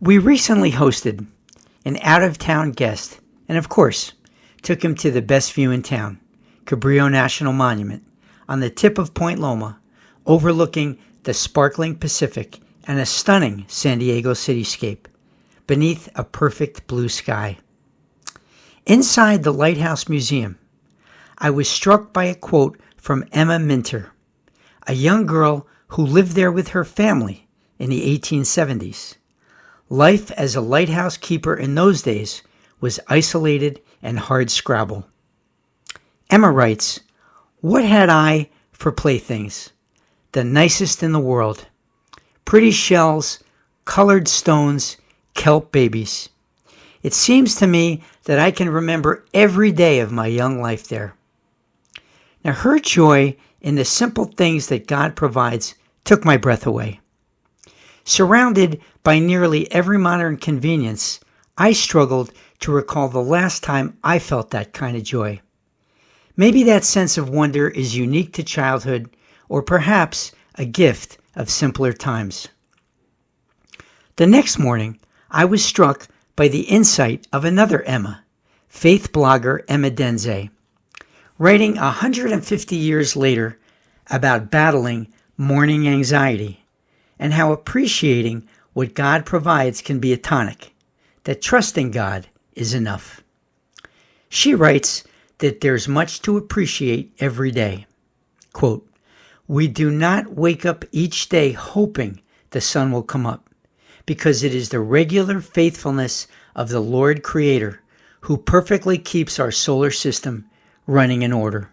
We recently hosted an out-of-town guest and, of course, took him to the best view in town, Cabrillo National Monument, on the tip of Point Loma, overlooking the sparkling Pacific and a stunning San Diego cityscape, beneath a perfect blue sky. Inside the Lighthouse Museum, I was struck by a quote from Emma Minter, a young girl who lived there with her family in the 1870s. Life as a lighthouse keeper in those days was isolated and hard-scrabble. Emma writes, "What had I for playthings? The nicest in the world. Pretty shells, colored stones, kelp babies. It seems to me that I can remember every day of my young life there." Now, her joy in the simple things that God provides took my breath away. Surrounded by nearly every modern convenience, I struggled to recall the last time I felt that kind of joy. Maybe that sense of wonder is unique to childhood, or perhaps a gift of simpler times. The next morning, I was struck by the insight of another Emma, faith blogger Emma Denze, writing 150 years later about battling morning anxiety and how appreciating what God provides can be a tonic, that trusting God is enough. She writes that there's much to appreciate every day. Quote, "We do not wake up each day hoping the sun will come up, because it is the regular faithfulness of the Lord Creator who perfectly keeps our solar system running in order."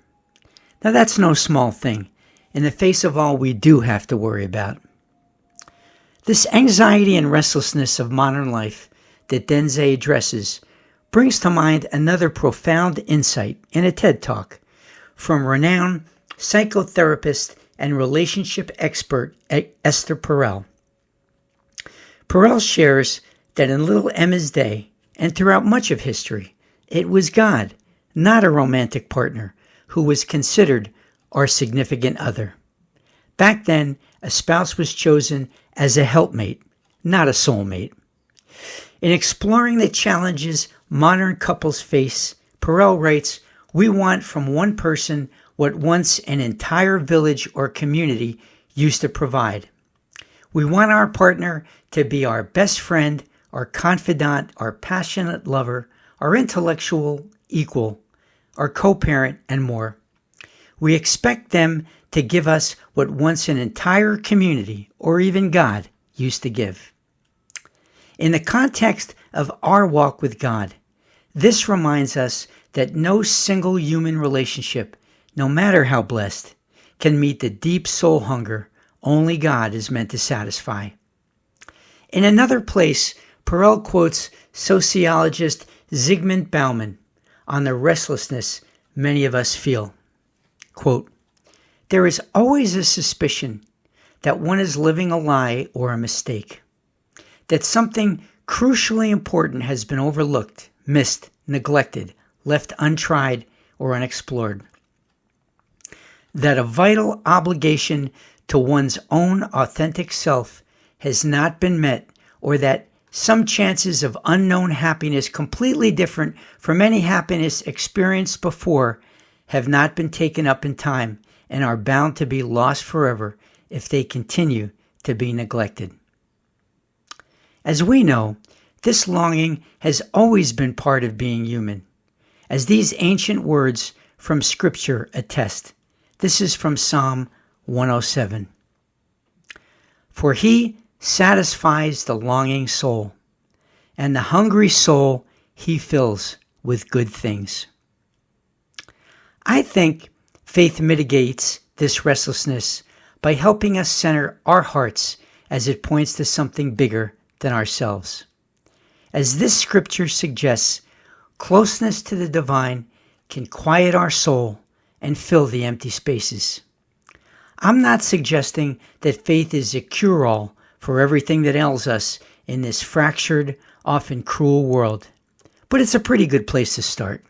Now that's no small thing in the face of all we do have to worry about. This anxiety and restlessness of modern life that Denze addresses brings to mind another profound insight in a TED Talk from renowned psychotherapist and relationship expert Esther Perel. Perel shares that in little Emma's day, and throughout much of history, it was God, not a romantic partner, who was considered our significant other. Back then, a spouse was chosen as a helpmate, not a soulmate. In exploring the challenges modern couples face, Perel writes, "We want from one person what once an entire village or community used to provide. We want our partner to be our best friend, our confidant, our passionate lover, our intellectual equal, our co-parent, and more. We expect them to give us what once an entire community, or even God, used to give." In the context of our walk with God, this reminds us that no single human relationship, no matter how blessed, can meet the deep soul hunger only God is meant to satisfy. In another place, Perel quotes sociologist Zygmunt Bauman on the restlessness many of us feel. Quote, "There is always a suspicion that one is living a lie or a mistake, that something crucially important has been overlooked, missed, neglected, left untried or unexplored, that a vital obligation to one's own authentic self has not been met, or that some chances of unknown happiness completely different from any happiness experienced before have not been taken up in time and are bound to be lost forever if they continue to be neglected." As we know, this longing has always been part of being human, as these ancient words from Scripture attest. This is from Psalm 107. "For he satisfies the longing soul, and the hungry soul he fills with good things." I think faith mitigates this restlessness by helping us center our hearts as it points to something bigger than ourselves. As this scripture suggests, closeness to the divine can quiet our soul and fill the empty spaces. I'm not suggesting that faith is a cure-all for everything that ails us in this fractured, often cruel world, but it's a pretty good place to start.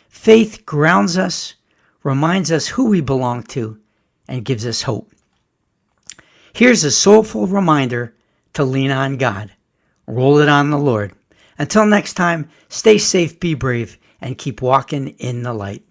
Faith grounds us, reminds us who we belong to, and gives us hope. Here's a soulful reminder to lean on God, roll it on the Lord. Until next time, stay safe, be brave, and keep walking in the light.